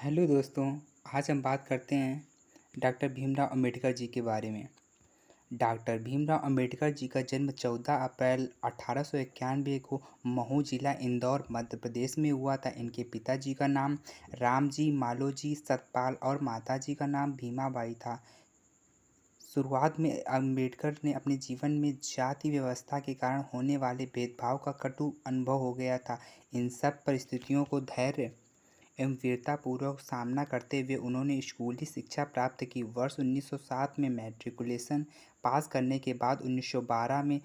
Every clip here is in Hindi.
हेलो दोस्तों। आज हम बात करते हैं डॉक्टर भीमराव अंबेडकर जी के बारे में। डॉक्टर भीमराव अंबेडकर जी का जन्म 14 अप्रैल 1891 को महू जिला इंदौर मध्य प्रदेश में हुआ था। इनके पिताजी का नाम रामजी मालोजी सतपाल और माताजी का नाम भीमाबाई था। शुरुआत में अंबेडकर ने अपने जीवन में जाति व्यवस्था के कारण होने वाले भेदभाव का कटु अनुभव हो गया था। इन सब परिस्थितियों को धैर्य एवं वीरतापूर्वक सामना करते हुए उन्होंने स्कूली शिक्षा प्राप्त की। वर्ष 1907 में मैट्रिकुलेशन पास करने के बाद 1912 में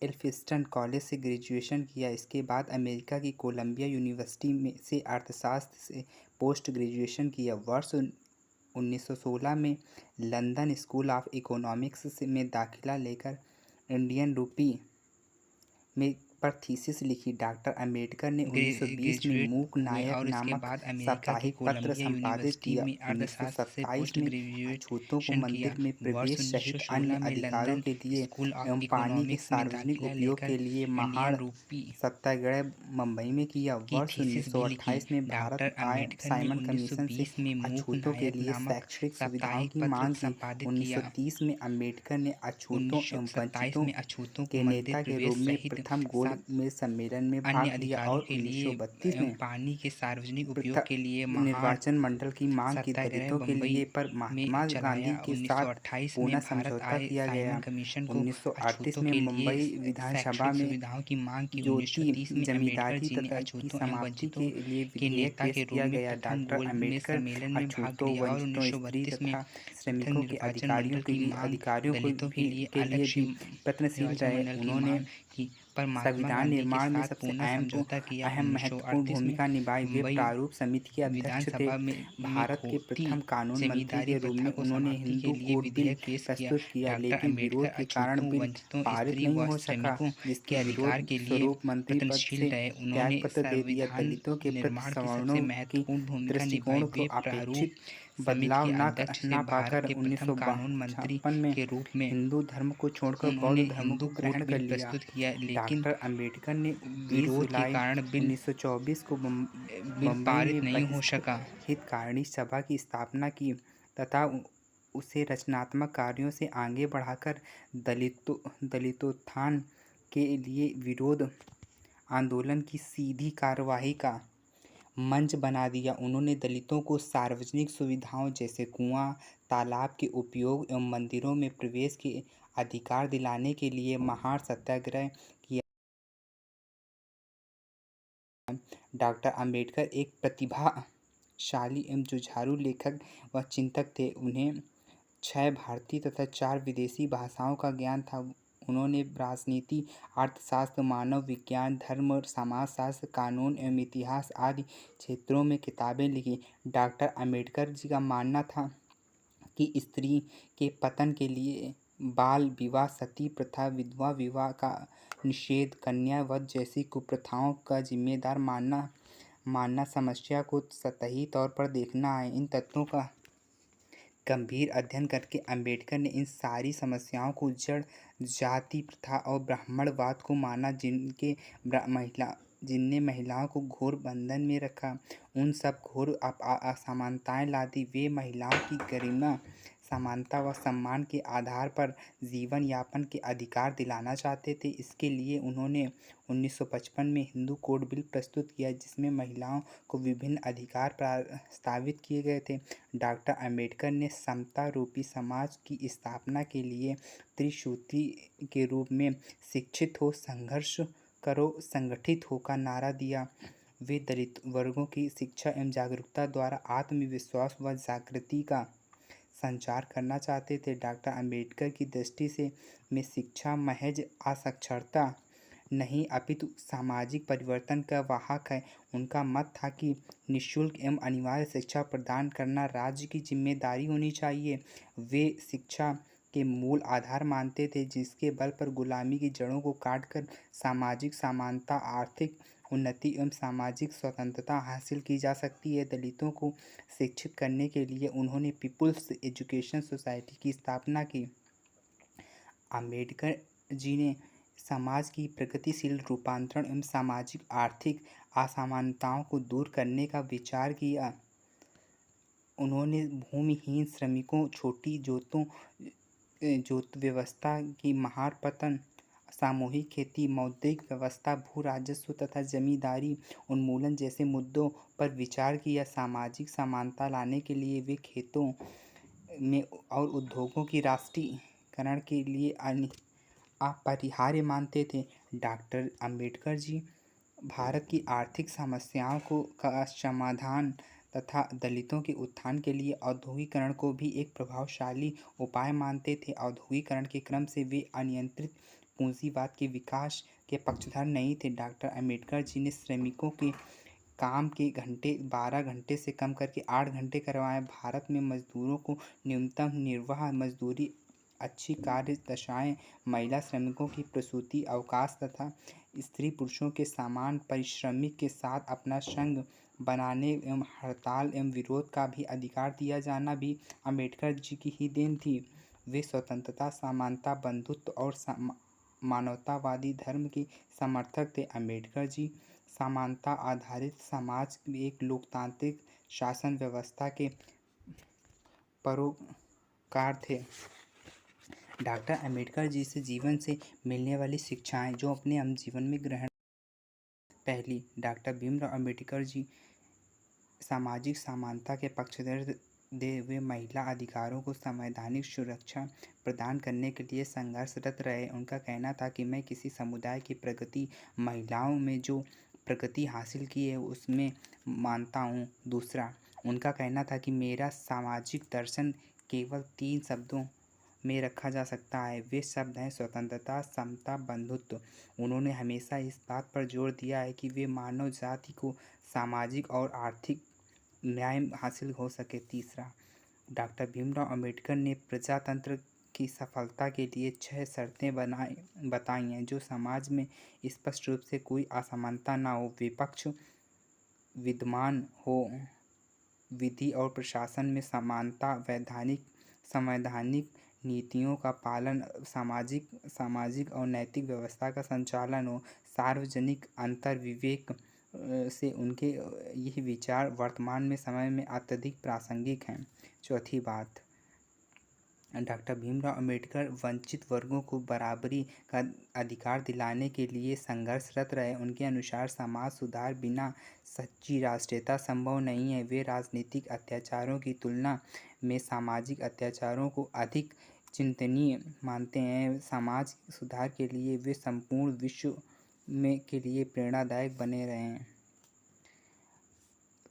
एल्फिंस्टन कॉलेज से ग्रेजुएशन किया। इसके बाद अमेरिका की कोलंबिया यूनिवर्सिटी में से अर्थशास्त्र से पोस्ट ग्रेजुएशन किया। वर्ष 1916 में लंदन स्कूल ऑफ इकोनॉमिक्स में दाखिला लेकर इंडियन रूपी में पर थीसिस लिखी। डॉक्टर अंबेडकर ने 1920 में मूक नायक नामक साप्ताहिक पत्र संपादित किया। 1927 में अछूतों को मंदिर में प्रवेश सहित अन्य अधिकारों के लिए एवं पानी के सार्वजनिक उपयोग के लिए महान सत्याग्रह मुंबई में किया। वर्ष 1928 में भारत आए साइमन कमीशन से अछूतों के लिए शैक्षणिक सुविधाओं की मांग की। 1930 में अंबेडकर ने अछूतों एवं वंचितों के नेता के रूप में प्रथम गोल्ड में सम्मेलन में भाग लिया और 1932 में पानी के सार्वजनिक उपयोग के लिए निर्वाचन मंडल की मांग की दलितों के लिए पर महात्मा गांधी के साथ पूना समझौता किया गया। 1938 में मुंबई विधानसभा में ज्योति जमींदारी तथा की समाप्ति के लिए विधेयक पेश किया गया। डॉक्टर अंबेडकर अछूतों वंचितों स्त्री तथा श्रमिकों के अधिकारियों के लिए भी प्रयत्नशील रहे। उन्होंने संविधान निर्माण में सबसे अहम महत्वपूर्ण भूमिका निभाई। वे प्रारूप समिति के अध्यक्ष थे। भारत के प्रथम कानून मंत्री के रूप में उन्होंने हिंदू कोड बिल प्रस्तुत किया, लेकिन विरोध के कारण बिल पारित नहीं हो सका, जिसके विरोध स्वरूप मंत्री पद से त्यागपत्र दे दिया। दलितों के प्रति सवर्णों की दृष्टिकोण को अपेक्षित बदलाव न पाकर 1956 में हिंदू धर्म को छोड़कर बौद्ध धर्म को ग्रहण कर लिया। डॉक्टर अंबेडकर ने 20 जुलाई 1924 को मुंबई में बहिष्कृत हितकारिणी सभा की स्थापना की तथा उसे रचनात्मक कार्यों से आगे बढ़ाकर दलितोत्थान के लिए विरोध आंदोलन की सीधी कार्यवाही का मंच बना दिया। उन्होंने दलितों को सार्वजनिक सुविधाओं जैसे कुआं, तालाब के उपयोग एवं मंदिरों में प्रवेश के अधिकार दिलाने के लिए महान सत्याग्रह किया। डॉक्टर अंबेडकर एक प्रतिभाशाली एवं जुझारू लेखक व चिंतक थे। उन्हें 6 भारतीय तथा 4 विदेशी भाषाओं का ज्ञान था। उन्होंने राजनीति, अर्थशास्त्र, मानव विज्ञान, धर्म और समाजशास्त्र, कानून एवं इतिहास आदि क्षेत्रों में किताबें लिखी। डॉक्टर अंबेडकर जी का मानना था कि स्त्री के पतन के लिए बाल विवाह, सती प्रथा, विधवा विवाह का निषेध, कन्या वध जैसी कुप्रथाओं का जिम्मेदार मानना समस्या को सतही तौर पर देखना है। इन तत्वों का गंभीर अध्ययन करके अंबेडकर ने इन सारी समस्याओं को जड़ जाति प्रथा और ब्राह्मणवाद को माना, जिनने महिलाओं को घोर बंधन में रखा, उन सब घोर असमानताएं ला दी। वे महिलाओं की गरिमा, समानता व सम्मान के आधार पर जीवन यापन के अधिकार दिलाना चाहते थे। इसके लिए उन्होंने 1955 में हिंदू कोड बिल प्रस्तुत किया, जिसमें महिलाओं को विभिन्न अधिकार प्रस्तावित किए गए थे। डॉक्टर अंबेडकर ने समता रूपी समाज की स्थापना के लिए त्रिसूत्री के रूप में शिक्षित हो, संघर्ष करो, संगठित हो का नारा दिया। वे दलित वर्गों की शिक्षा एवं जागरूकता द्वारा आत्मविश्वास व जागृति का संचार करना चाहते थे। डॉक्टर अंबेडकर की दृष्टि से में शिक्षा महज असाक्षरता नहीं अपितु सामाजिक परिवर्तन का वाहक है। उनका मत था कि निःशुल्क एवं अनिवार्य शिक्षा प्रदान करना राज्य की जिम्मेदारी होनी चाहिए। वे शिक्षा के मूल आधार मानते थे, जिसके बल पर गुलामी की जड़ों को काटकर सामाजिक समानता, आर्थिक उन्नति एवं सामाजिक स्वतंत्रता हासिल की जा सकती है। दलितों को शिक्षित करने के लिए उन्होंने पीपुल्स एजुकेशन सोसाइटी की स्थापना की। अंबेडकर जी ने समाज की प्रगतिशील रूपांतरण एवं सामाजिक आर्थिक असमानताओं को दूर करने का विचार किया। उन्होंने भूमिहीन श्रमिकों, छोटी जोत व्यवस्था की महार पतन, सामूहिक खेती, मौद्रिक व्यवस्था, भू राजस्व तथा जमींदारी उन्मूलन जैसे मुद्दों पर विचार किया। सामाजिक समानता लाने के लिए वे खेतों में और उद्योगों की राष्ट्रीयकरण के लिए अपरिहार्य मानते थे। डॉक्टर अंबेडकर जी भारत की आर्थिक समस्याओं का समाधान तथा दलितों के उत्थान के लिए औद्योगिकरण को भी एक प्रभावशाली उपाय मानते थे। औद्योगिकरण के क्रम से वे अनियंत्रित पूंजीवाद के विकास के पक्षधर नहीं थे। डॉक्टर अंबेडकर जी ने श्रमिकों के काम के घंटे 12 घंटे से कम करके 8 घंटे करवाए। भारत में मजदूरों को न्यूनतम निर्वाह मजदूरी, अच्छी कार्य दशाएं, महिला श्रमिकों की प्रसूति अवकाश तथा स्त्री पुरुषों के समान पारिश्रमिक के साथ अपना संघ बनाने एवं हड़ताल एवं विरोध का भी अधिकार दिया जाना भी अंबेडकर जी की ही देन थी। वे स्वतंत्रता, समानता, बंधुत्व और मानवतावादी धर्म के समर्थक थे। अंबेडकर जी समानता आधारित समाज, एक लोकतांत्रिक शासन व्यवस्था के पैरोकार थे। डॉक्टर अंबेडकर जी से जीवन से मिलने वाली शिक्षाएं जो अपने हम जीवन में ग्रहण। पहली, डॉक्टर भीमराव अंबेडकर जी सामाजिक समानता के पक्षधर दे हुए महिला अधिकारों को संवैधानिक सुरक्षा प्रदान करने के लिए संघर्षरत रहे। उनका कहना था कि मैं किसी समुदाय की प्रगति, महिलाओं में जो प्रगति हासिल की है उसमें मानता हूँ। दूसरा, उनका कहना था कि मेरा सामाजिक दर्शन केवल 3 शब्दों में रखा जा सकता है। वे शब्द हैं स्वतंत्रता, समता, बंधुत्व। उन्होंने हमेशा इस बात पर जोर दिया है कि वे मानव जाति को सामाजिक और आर्थिक न्याय हासिल हो सके। तीसरा, डॉक्टर भीमराव अंबेडकर ने प्रजातंत्र की सफलता के लिए 6 शर्तें बताई हैं जो समाज में स्पष्ट रूप से कोई असमानता न हो, विपक्ष विद्यमान हो, विधि और प्रशासन में समानता, संवैधानिक नीतियों का पालन, सामाजिक और नैतिक व्यवस्था का संचालन हो, सार्वजनिक अंतर्विवेक से उनके यह विचार वर्तमान में समय में अत्यधिक प्रासंगिक हैं। चौथी बात, डॉक्टर भीमराव अंबेडकर वंचित वर्गों को बराबरी का अधिकार दिलाने के लिए संघर्षरत रहे। उनके अनुसार समाज सुधार बिना सच्ची राष्ट्रीयता संभव नहीं है। वे राजनीतिक अत्याचारों की तुलना में सामाजिक अत्याचारों को अधिक चिंतनीय मानते हैं। समाज सुधार के लिए वे संपूर्ण विश्व में के लिए प्रेरणादायक बने रहे हैं।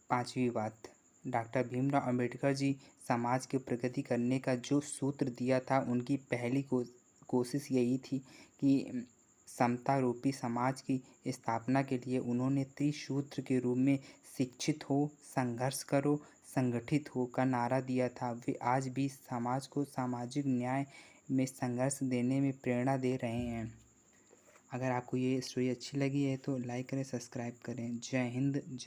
पांचवी बात, डॉक्टर भीमराव अंबेडकर जी समाज की प्रगति करने का जो सूत्र दिया था, उनकी पहली कोशिश यही थी कि समता रूपी समाज की स्थापना के लिए उन्होंने त्रिसूत्र के रूप में शिक्षित हो, संघर्ष करो, संगठित हो का नारा दिया था। वे आज भी समाज को सामाजिक न्याय में संघर्ष देने में प्रेरणा दे रहे हैं। अगर आपको ये स्टोरी अच्छी लगी है तो लाइक करें, सब्सक्राइब करें। जय हिंद, जय